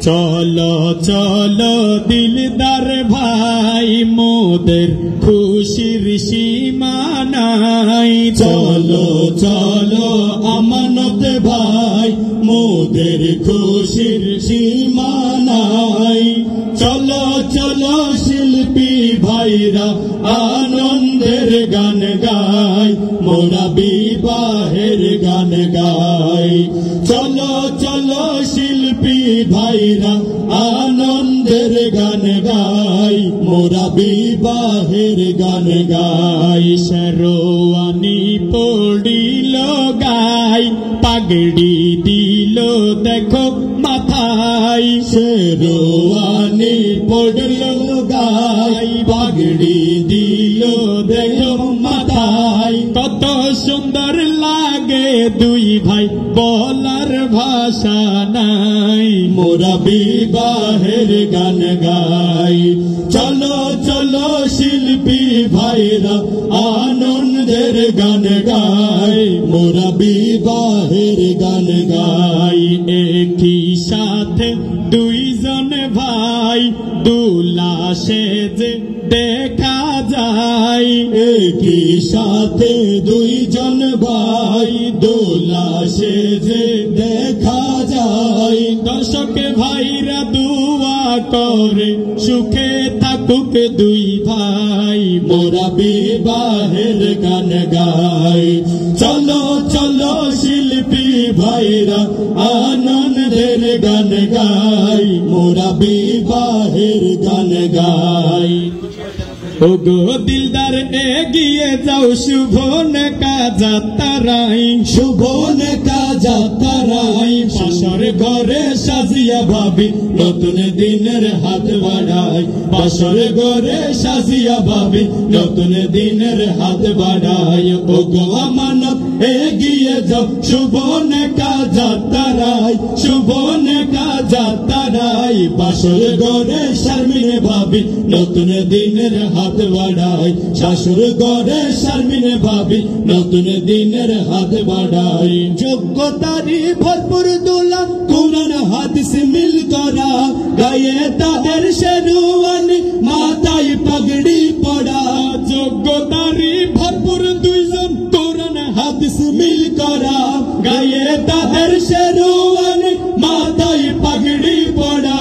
চলো চলো দিলদার ভাই মোদের খুশির সীমা নাই। চলো চলো আমানত ভাই মোদের খুশির সীমা নাই। চলো চলো শিল্পী ভাইরা আনন্দের গান গাই, মোরা বিবাহের গান গাই। চলো চলো শিল্পী ভাইরা আনন্দের গান গাই, মোরা বিবাহের গান গাই। শেরওয়ানি পড়িল গাই, পাগড়ি দিল দেখো মাথায়। শেরওয়ানি পড়ল গাই, পাগড়ি দিল দেখো মাথায়। কত সুন্দর লাগে দুই ভাই বলার ভাষা নাই, মোরা বিবাহের গান গাই। চলো চলো শিল্পী ভাইরা আনন্দের গান গাই, মোরা বিবাহের গান গাই। একই সাথে দুইজন ভাই দুলা সেজে দেখা যায়। একই সাথে দুইজন ভাই দুলা সেজে দেখা যায়। দর্শক ভাইরা দুয়া করে সুখে থাকুক দুই ভাই, মোরা বিবাহের গান গাই। চলো চলো শিল্পী ভাইরা আনন্দের গান গাই, মোরা বিবাহের গান গাই। ওগো দিলদার এগিয়ে যাও শুভ নেকা যাত্রায়, শুভ নেকা যাত্রায়। বাসর ঘরে সাজিয়া ভাবি নতুন দিনের হাত বাড়াই, বাসর ঘরে সাজিয়া ভাবি নতুন দিনের হাত বাড়াই। ওগো আমানত এগিয়ে যাও শুভ নেকা যাত্রায়, শুভ নেকা যাত্রায়। বাসর ঘরে শারমিনে ভাবি নতুন দিনের হাত বাড়াই, শাশুর ঘরে শারমিনে ভাবি নতুন দিনের হাত বাড়াই। যোগ্যতারি ভরপুর দুলা কোরআন হাদিস মিল করা, গায়ে তাদের শেরওয়ানি মাথায় পাগড়ি পড়া। যোগ্যতারি ভরপুর দুইজন কোরআন হাদিস মিল করা, গায়ে তাদের শেরওয়ানি মাথায় পাগড়ি পড়া।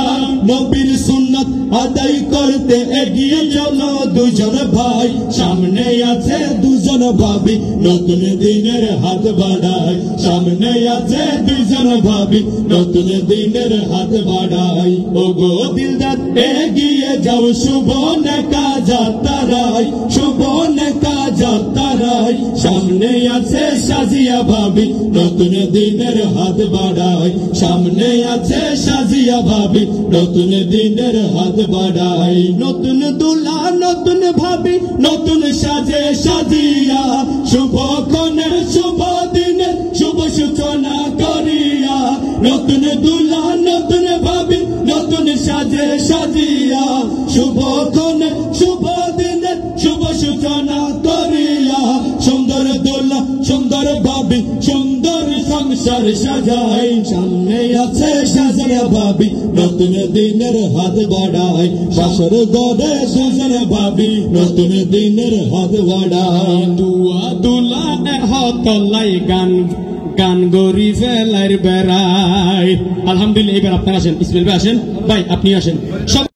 নবীর সুন্নাত আদায় করতে এগিয়ে চলো দুজন ভাই, সামনে আছে দুজন ভাবি নতুন দিনের হাত বাড়াই। সামনে আছে দুজন ভাবি নতুন দিনের হাত বাড়াই। ওগো দিলদার এগিয়ে যাও শুভ নেকা যাত্রায়, শুভ নেকা যাত্রায়। সামনে আছে সাজিয়া ভাবি নতুন দিনের হাত বাড়াই, সামনে আছে সাজিয়া ভাবি নতুন দিনের হাত বাড়াই। নতুন দুলা নতুন ভাবি নতুন সাজে সাজিয়া, শুভ ক্ষণের শুভ দিনের শুভ সূচনা করিয়া। নতুন দুলা নতুন ভাবি নতুন সাজে সাজিয়া, শুভ ক্ষণের শুভ দিনের শুভ সূচনা করিয়া। সুন্দর দুলা সুন্দর ভাবি সুন্দর সংসার সাজাই, সামনে আছে সাজিয়া ভাবি নতুন দিনের হাত বাড়াই। শাশুর ঘরে দুজন ভাবি নতুন দিনের হাত বাড়াই। দুয়া দুলা হতলাই গান গান গরি ফেলার বেড়াই। আলহামদুলিল্লাহ। এবার আপনারা আসেন, ইসমাইল ভাই আসেন, ভাই আপনি আসেন।